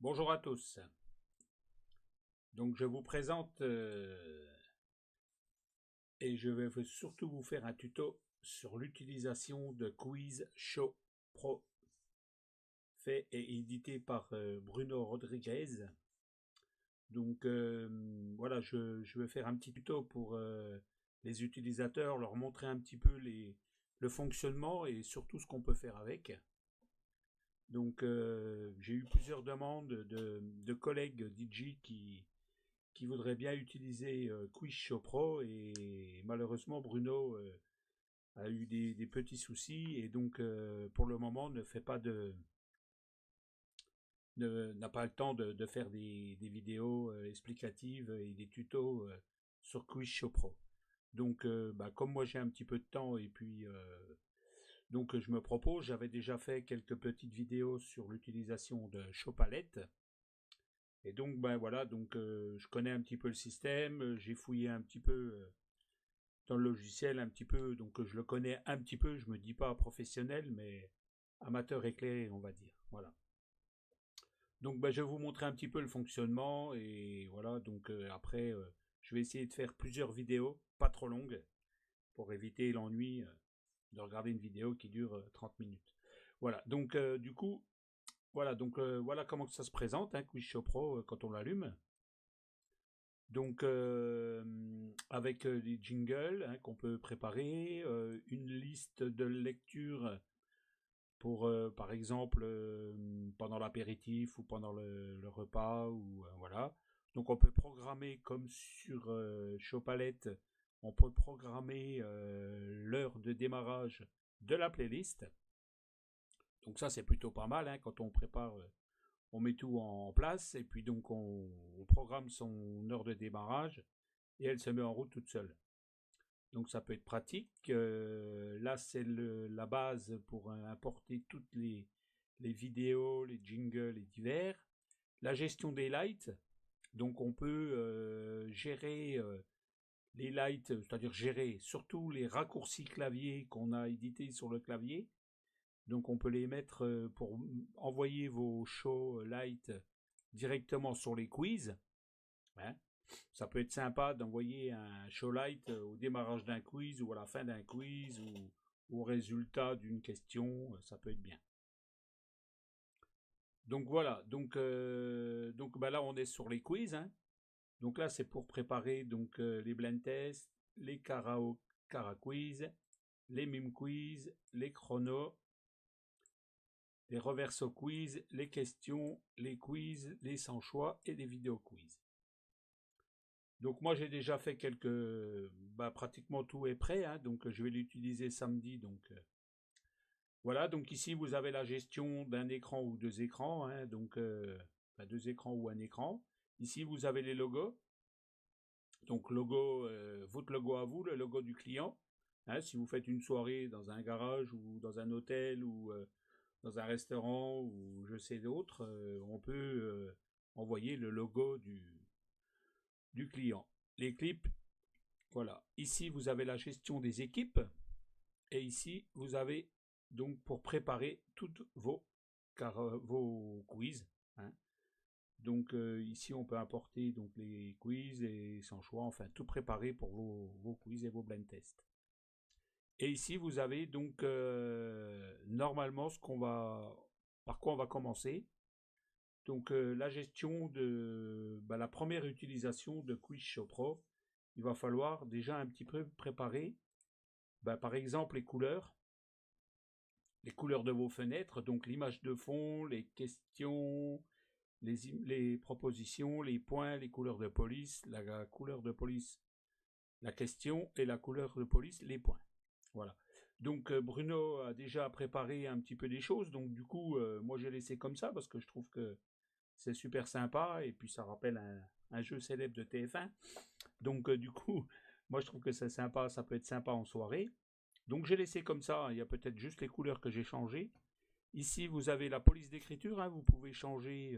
Bonjour à tous. Donc je vous présente et je vais surtout vous faire un tuto sur l'utilisation de Quiz Show Pro fait et édité par Bruno Rodriguez. Donc voilà, je vais faire un petit tuto pour les utilisateurs, leur montrer un petit peu le fonctionnement et surtout ce qu'on peut faire avec. Donc j'ai eu plusieurs demandes de collègues DJ qui voudraient bien utiliser Quiz Show Pro et malheureusement Bruno a eu des petits soucis et donc pour le moment ne fait pas n'a pas le temps de faire des vidéos explicatives et des tutos sur Quiz Show Pro. Donc comme moi j'ai un petit peu de temps et puis donc je me propose, j'avais déjà fait quelques petites vidéos sur l'utilisation de Showpalette. Et donc voilà, donc je connais un petit peu le système, j'ai fouillé un petit peu dans le logiciel un petit peu, donc je le connais un petit peu, je me dis pas professionnel, mais amateur éclairé, on va dire. Voilà. Donc je vais vous montrer un petit peu le fonctionnement et voilà, donc après je vais essayer de faire plusieurs vidéos, pas trop longues, pour éviter l'ennui de regarder une vidéo qui dure 30 minutes. Voilà, donc du coup, voilà, donc voilà comment ça se présente, hein, Quiz Show Pro quand on l'allume. Donc avec des jingles hein, qu'on peut préparer, une liste de lecture pour par exemple pendant l'apéritif ou pendant le repas ou voilà. Donc on peut programmer comme sur Showpalette, on peut programmer l'heure de démarrage de la playlist. Donc ça c'est plutôt pas mal hein, quand on prépare on met tout en place et puis donc on programme son heure de démarrage et elle se met en route toute seule. Donc ça peut être pratique. Là c'est la base pour importer toutes les vidéos, les jingles et divers. La gestion des lights. Donc on peut gérer les lights, c'est-à-dire gérer surtout les raccourcis clavier qu'on a édités sur le clavier. Donc on peut les mettre pour envoyer vos show lights directement sur les quiz. Hein. Ça peut être sympa d'envoyer un show light au démarrage d'un quiz ou à la fin d'un quiz ou au résultat d'une question. Ça peut être bien. Donc voilà, donc là on est sur les quiz. Hein. Donc là c'est pour préparer donc les blind tests, les cara quiz, les mime quiz, les chronos, les reverso quiz, les questions, les quiz, les sans choix et les vidéos quiz. Donc moi j'ai déjà fait pratiquement tout est prêt, hein, donc je vais l'utiliser samedi. Donc voilà, donc ici vous avez la gestion d'un écran ou deux écrans, hein, donc deux écrans ou un écran. Ici vous avez les logos, donc logo, votre logo à vous, le logo du client. Hein, si vous faites une soirée dans un garage ou dans un hôtel ou dans un restaurant ou je sais d'autres, on peut envoyer le logo du client. Les clips, voilà. Ici, vous avez la gestion des équipes. Et ici, vous avez donc pour préparer toutes vos quiz. Hein. Donc ici, on peut importer donc les quiz et sans choix, enfin tout préparer pour vos quiz et vos blind tests. Et ici, vous avez donc normalement par quoi on va commencer. Donc la gestion de la première utilisation de Quiz Show Pro, il va falloir déjà un petit peu préparer, par exemple les couleurs de vos fenêtres, donc l'image de fond, les questions, les propositions, les points, les couleurs de police, la couleur de police, la question et la couleur de police, les points. Voilà. Donc Bruno a déjà préparé un petit peu des choses, donc du coup moi j'ai laissé comme ça parce que je trouve que c'est super sympa et puis ça rappelle un jeu célèbre de TF1. Donc du coup moi je trouve que c'est sympa, ça peut être sympa en soirée. Donc j'ai laissé comme ça, il y a peut-être juste les couleurs que j'ai changées. Ici vous avez la police d'écriture, hein, vous pouvez changer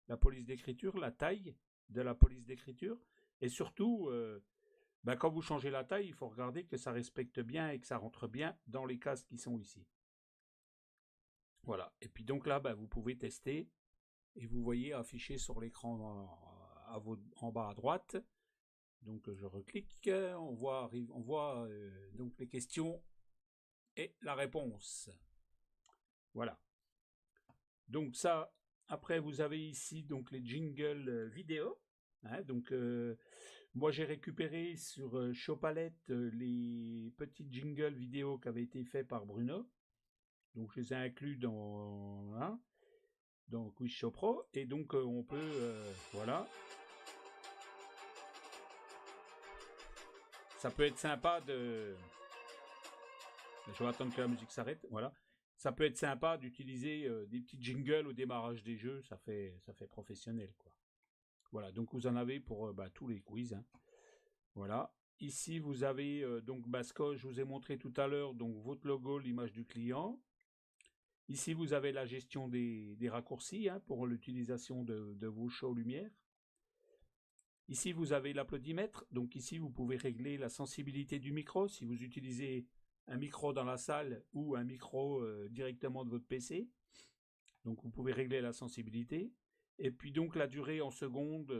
la police d'écriture, la taille de la police d'écriture et surtout quand vous changez la taille, il faut regarder que ça respecte bien et que ça rentre bien dans les cases qui sont ici. Voilà. Et puis donc là, vous pouvez tester et vous voyez affiché sur l'écran en bas à droite. Donc je reclique, on voit donc les questions et la réponse. Voilà. Donc ça, après vous avez ici donc les jingles vidéo. Hein, donc moi j'ai récupéré sur Showpalette les petits jingles vidéo qui avaient été faits par Bruno. Donc je les ai inclus dans Quiz Show Pro. Et donc on peut, voilà. Ça peut être sympa de... Je vais attendre que la musique s'arrête, voilà. Ça peut être sympa d'utiliser des petits jingles au démarrage des jeux, ça fait professionnel, quoi. Voilà, donc vous en avez pour tous les quiz. Hein. Voilà. Ici, vous avez donc ce que je vous ai montré tout à l'heure, donc votre logo, l'image du client. Ici, vous avez la gestion des raccourcis hein, pour l'utilisation de vos shows lumière. Ici, vous avez l'applaudimètre. Donc ici, vous pouvez régler la sensibilité du micro si vous utilisez un micro dans la salle ou un micro directement de votre PC. Donc vous pouvez régler la sensibilité. Et puis donc la durée en secondes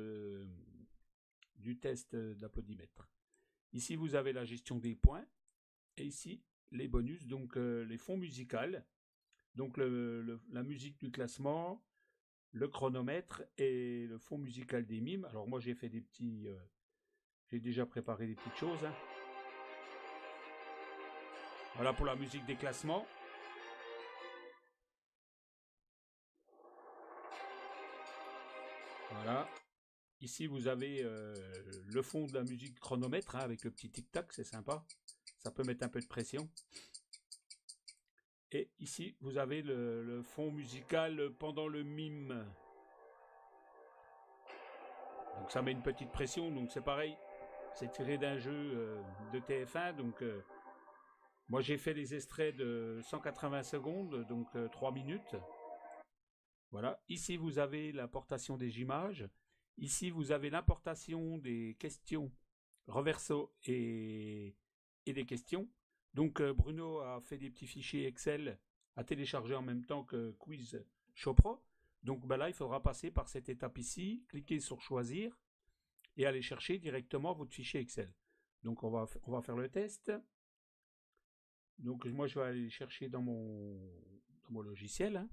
du test d'applaudimètre. Ici, vous avez la gestion des points. Et ici, les bonus, donc les fonds musicaux. Donc la musique du classement, le chronomètre et le fond musical des mimes. Alors moi j'ai fait des petits... j'ai déjà préparé des petites choses. Hein. Voilà pour la musique des classements. Voilà. Ici vous avez le fond de la musique chronomètre hein, avec le petit tic-tac, c'est sympa. Ça peut mettre un peu de pression. Et ici vous avez le fond musical pendant le mime. Donc ça met une petite pression, donc c'est pareil. C'est tiré d'un jeu de TF1, donc moi j'ai fait des extraits de 180 secondes, donc 3 minutes. Voilà. Ici vous avez l'importation des images. Ici vous avez l'importation des questions reverso et des questions. Donc Bruno a fait des petits fichiers Excel à télécharger en même temps que Quiz Show Pro. Donc là il faudra passer par cette étape ici, cliquer sur choisir et aller chercher directement votre fichier Excel. Donc on va faire le test. Donc moi je vais aller chercher dans mon logiciel. Hein.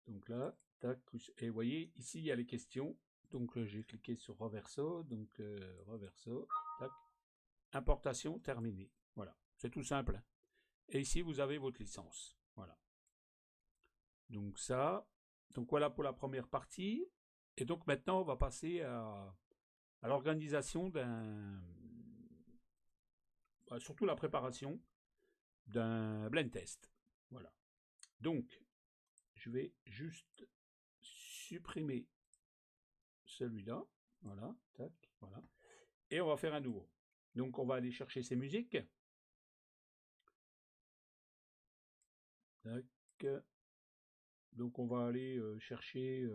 Donc là, tac, et vous voyez ici il y a les questions. Donc j'ai cliqué sur reverso, donc reverso, tac, importation terminée. Voilà, c'est tout simple. Et ici vous avez votre licence. Voilà. Donc ça, donc voilà pour la première partie. Et donc maintenant on va passer à l'organisation surtout la préparation d'un blend test. Voilà. Donc, je vais juste supprimer celui-là. Voilà, tac, voilà. Et on va faire un nouveau. Donc, on va aller chercher ces musiques. Tac. Donc, on va aller chercher...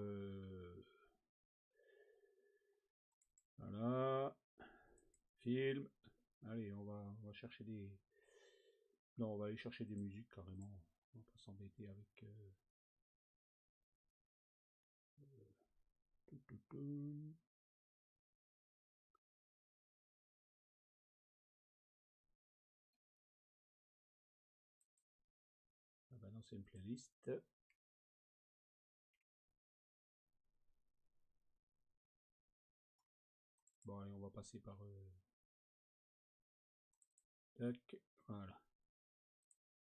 voilà. Film. Allez, on va chercher des... Non, on va aller chercher des musiques carrément. On va pas s'embêter avec... Ah bah non, c'est une playlist. Bon, allez, on va passer par... tac, voilà.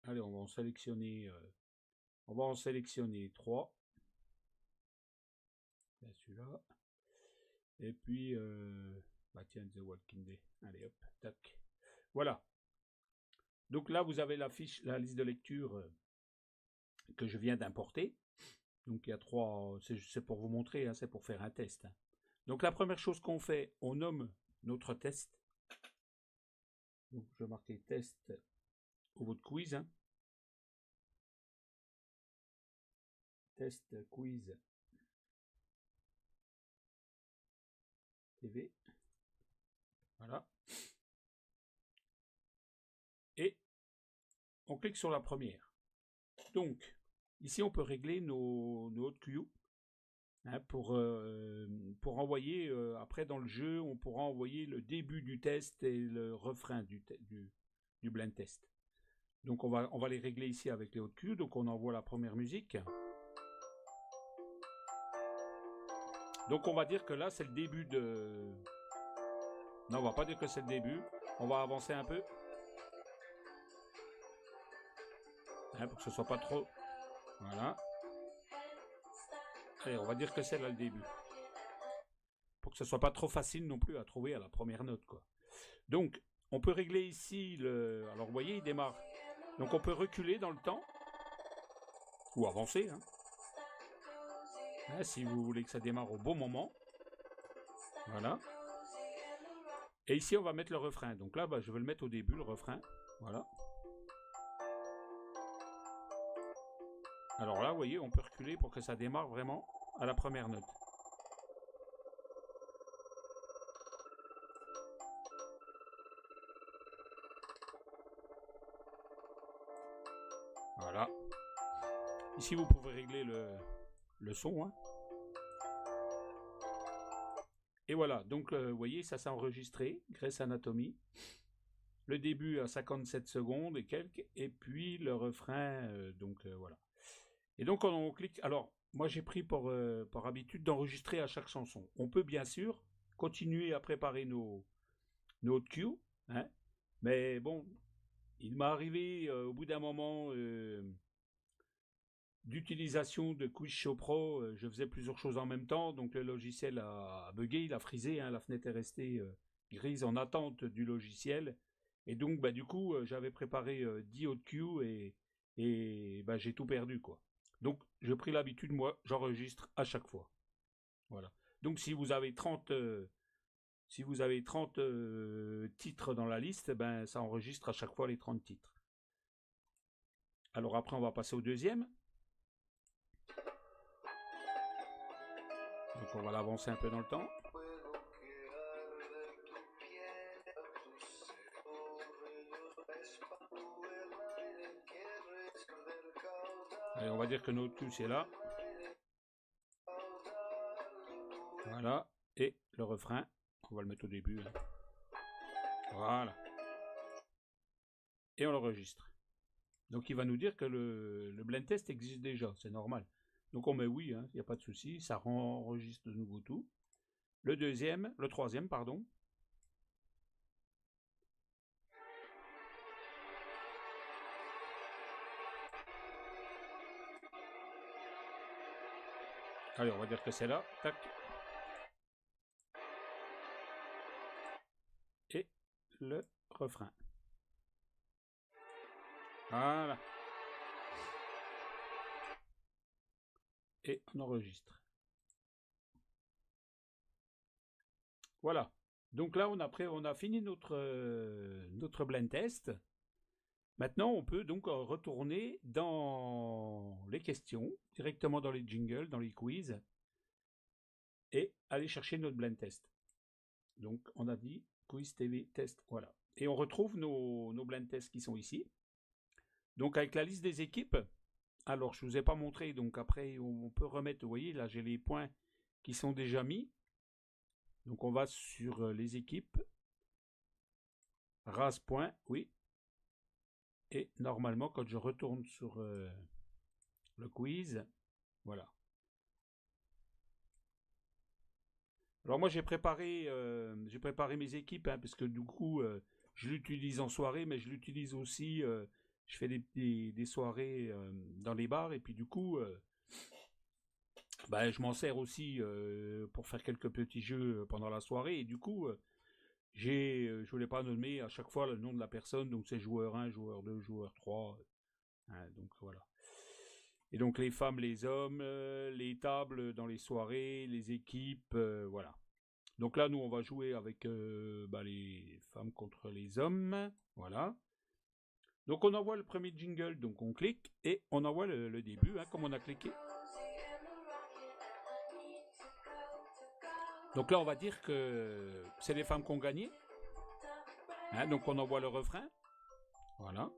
Allez, on va en sélectionner... on va en sélectionner 3. Celui-là. Et puis... bah tiens, The Walking Dead. Allez, hop, tac. Voilà. Donc là, vous avez la fiche, la liste de lecture que je viens d'importer. Donc il y a 3... C'est pour vous montrer, hein, c'est pour faire un test. Hein. Donc la première chose qu'on fait, on nomme notre test. Donc je vais marquer test au votre quiz. Hein. Test quiz TV. Voilà. Et on clique sur la première. Donc, Ici, on peut régler nos hautes Q, hein, pour envoyer, après dans le jeu, on pourra envoyer le début du test et le refrain du blind test. Donc on va les régler ici avec les hautes Q. Donc on envoie la première musique. Donc on va dire que là c'est le début de... Non, on va pas dire que c'est le début. On va avancer un peu. Hein, pour que ce soit pas trop... Voilà. Allez, on va dire que c'est là le début. Pour que ce soit pas trop facile non plus à trouver à la première note, quoi. Donc, on peut régler ici le... Alors vous voyez, il démarre. Donc on peut reculer dans le temps. Ou avancer, hein. Hein, si vous voulez que ça démarre au bon moment. Voilà. Et ici, on va mettre le refrain. Donc là, je vais le mettre au début, le refrain. Voilà. Alors là, vous voyez, on peut reculer pour que ça démarre vraiment à la première note. Voilà. Ici, vous pouvez régler le son, hein. Et voilà, donc vous voyez, ça s'est enregistré, Grey's Anatomy. Le début à 57 secondes et quelques, et puis le refrain, voilà. Et donc on clique. Alors, moi j'ai pris par habitude d'enregistrer à chaque chanson. On peut bien sûr continuer à préparer nos cues, hein, mais bon, il m'est arrivé au bout d'un moment d'utilisation de Quiz Show Pro, je faisais plusieurs choses en même temps, donc le logiciel a bugué, il a frisé, hein, la fenêtre est restée grise en attente du logiciel, et donc du coup j'avais préparé 10 autres queues et j'ai tout perdu, quoi. Donc j'ai pris l'habitude, moi j'enregistre à chaque fois. Voilà. Donc si vous avez 30 titres dans la liste, ça enregistre à chaque fois les 30 titres. Alors après on va passer au deuxième. Donc on va l'avancer un peu dans le temps. Allez, on va dire que notre cue c'est là. Voilà. Et le refrain, on va le mettre au début. Hein. Voilà. Et on l'enregistre. Donc il va nous dire que le blend test existe déjà, c'est normal. Donc on met oui, il n'y a pas de souci, ça enregistre de nouveau tout. Le troisième, pardon. Allez, on va dire que c'est là. Tac. Et le refrain. Voilà. Et on enregistre. Voilà. Donc là, on a fini notre blend test. Maintenant, on peut donc retourner dans les questions, directement dans les jingles, dans les quiz, et aller chercher notre blend test. Donc, on a dit quiz TV test, voilà. Et on retrouve nos blend tests qui sont ici. Donc, avec la liste des équipes, alors je ne vous ai pas montré, donc après, on peut remettre, vous voyez, là, j'ai les points qui sont déjà mis. Donc, on va sur les équipes. Race point, oui. Et normalement, quand je retourne sur le quiz, voilà. Alors moi j'ai préparé mes équipes, hein, parce que du coup je l'utilise en soirée, mais je l'utilise aussi, je fais des soirées dans les bars, et puis du coup je m'en sers aussi pour faire quelques petits jeux pendant la soirée, et du coup je voulais pas nommer à chaque fois le nom de la personne, donc c'est joueur 1, joueur 2, joueur 3, hein, donc voilà. Et donc les femmes, les hommes, les tables dans les soirées, les équipes, voilà. Donc là, nous, on va jouer avec les femmes contre les hommes. Voilà. Donc on envoie le premier jingle, donc on clique et on envoie le début, hein, comme on a cliqué. Donc là, on va dire que c'est les femmes qui ont gagné. Hein, donc on envoie le refrain. Voilà.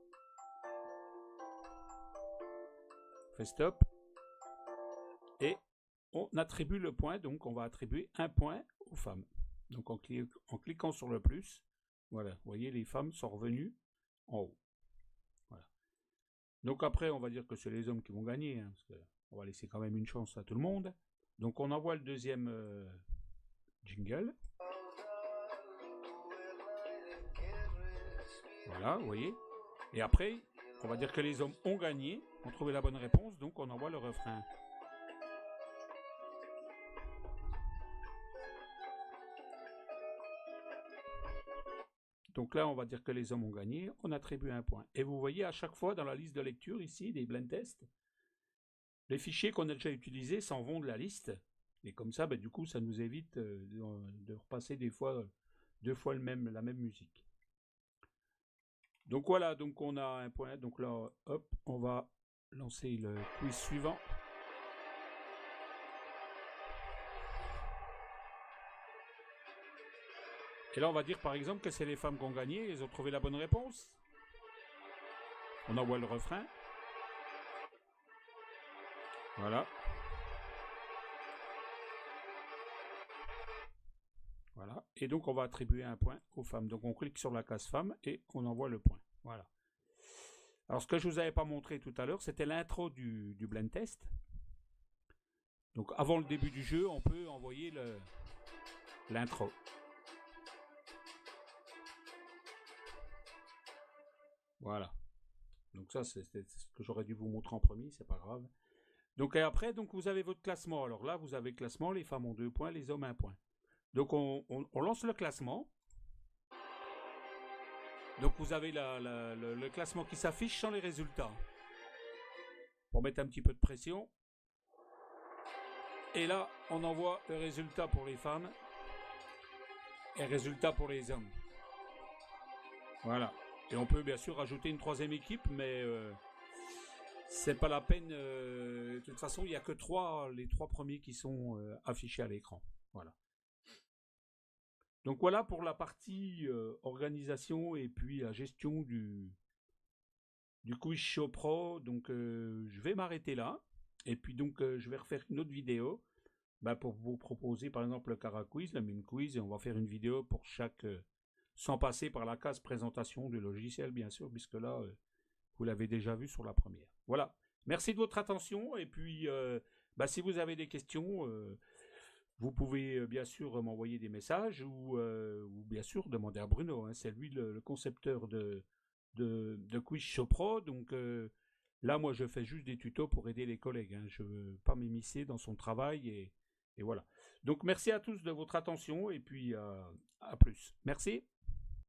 fait stop. Et on attribue le point, donc on va attribuer un point aux femmes. Donc en cliquant sur le plus, voilà, vous voyez, les femmes sont revenues en haut. Voilà. Donc après, on va dire que c'est les hommes qui vont gagner, hein, parce qu'on va laisser quand même une chance à tout le monde. Donc on envoie le deuxième jingle. Voilà, vous voyez. Et après, on va dire que les hommes ont gagné, ont trouvé la bonne réponse, donc on envoie le refrain. Donc là, on va dire que les hommes ont gagné, on attribue un point. Et vous voyez à chaque fois dans la liste de lecture ici, des blind tests, les fichiers qu'on a déjà utilisés s'en vont de la liste. Et comme ça, du coup, ça nous évite de repasser deux fois la même musique. Donc voilà, donc on a un point. Donc là, hop, on va lancer le quiz suivant. Et là, on va dire par exemple que c'est les femmes qui ont gagné, elles ont trouvé la bonne réponse. On envoie le refrain. Voilà. Voilà. Et donc, on va attribuer un point aux femmes. Donc, on clique sur la case femmes et on envoie le point. Voilà. Alors, ce que je ne vous avais pas montré tout à l'heure, c'était l'intro du blind test. Donc, avant le début du jeu, on peut envoyer l'intro. Voilà. Donc ça, c'est ce que j'aurais dû vous montrer en premier, c'est pas grave. Donc et après, donc vous avez votre classement. Alors là, vous avez le classement, les femmes ont 2 points, les hommes 1 point. Donc on lance le classement. Donc vous avez le classement qui s'affiche sans les résultats. Pour mettre un petit peu de pression. Et là, on envoie le résultat pour les femmes et le résultat pour les hommes. Voilà. Et on peut bien sûr rajouter une troisième équipe, mais c'est pas la peine. De toute façon, il n'y a que les 3 premiers qui sont affichés à l'écran. Voilà. Donc voilà pour la partie organisation et puis la gestion du quiz show pro. Donc je vais m'arrêter là. Et puis donc je vais refaire une autre vidéo pour vous proposer par exemple le Cara Quiz, le Mime Quiz, et on va faire une vidéo pour chaque... sans passer par la case présentation du logiciel, bien sûr, puisque là, vous l'avez déjà vu sur la première. Voilà. Merci de votre attention. Et puis, si vous avez des questions, vous pouvez bien sûr m'envoyer des messages ou bien sûr demander à Bruno. Hein, c'est lui le concepteur de Quiz Show Pro. Donc là, moi, je fais juste des tutos pour aider les collègues. Hein. Je ne veux pas m'immiscer dans son travail et voilà. Donc, merci à tous de votre attention et puis à plus. Merci.